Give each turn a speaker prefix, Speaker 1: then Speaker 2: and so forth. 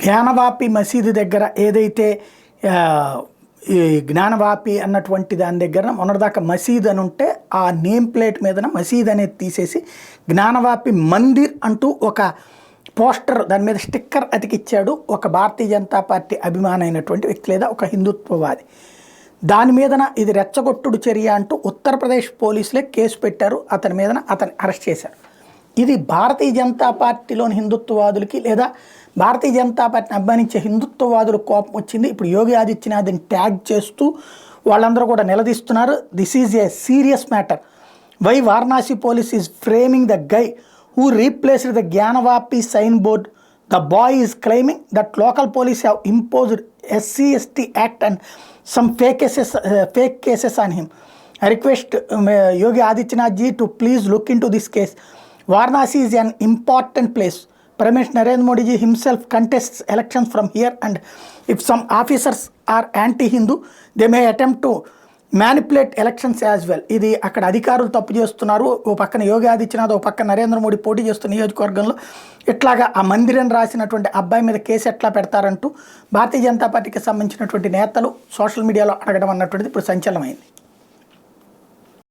Speaker 1: జ్ఞానవాపి మసీదు దగ్గర ఏదైతే ఈ జ్ఞానవాపి అన్నటువంటి దాని దగ్గర మొన్నటిదాకా మసీద్ అని ఉంటే ఆ నేమ్ ప్లేట్ మీదన మసీద్ అనేది తీసేసి జ్ఞానవాపి మందిర్ అంటూ ఒక పోస్టర్ దాని మీద స్టిక్కర్ అతికిచ్చాడు ఒక భారతీయ జనతా పార్టీ అభిమాని అయినటువంటి వ్యక్తి లేదా ఒక హిందుత్వవాది. దాని మీదన ఇది రెచ్చగొట్టుడు చర్య అంటూ ఉత్తరప్రదేశ్ పోలీసులే కేసు పెట్టారు. అతని మీదన అతన్ని అరెస్ట్ చేశారు. ఇది భారతీయ జనతా పార్టీలోని హిందుత్వవాదులకి లేదా భారతీయ జనతా పార్టీని అభిమానించే హిందుత్వవాదులకు కోపం వచ్చింది. ఇప్పుడు యోగి ఆదిత్యనాథ్ని ట్యాగ్ చేస్తూ వాళ్ళందరూ కూడా నిలదీస్తున్నారు. This is a serious matter. Why Varanasi police is framing the guy who replaced the Gyanavapi signboard. The boy is claiming that local police have imposed SC/ST Act and some fake cases on him. I request Yogi Adityanath ji to please look into this case. Varanasi is an important place. Prime Minister Narendra Modi ji himself contests elections from here, and if some officers are anti-Hindu, they may attempt to manipulate elections as well. ఇది అక్కడ అధికారులు తప్పు చేస్తున్నారు. ఓ పక్కన యోగి ఆదిత్యనాథ్, ఓ పక్కన నరేంద్ర మోడీ పోటీ చేస్తున్న నియోజకవర్గంలో ఇట్లాగా ఆ మందిరం రాసినటువంటి అబ్బాయి మీద కేసు ఎట్లా పెడతారంటూ భారతీయ జనతా పార్టీకి సంబంధించినటువంటి నేతలు సోషల్ మీడియాలో అడగడం అన్నటువంటిది ఇప్పుడు సంచలనమైంది.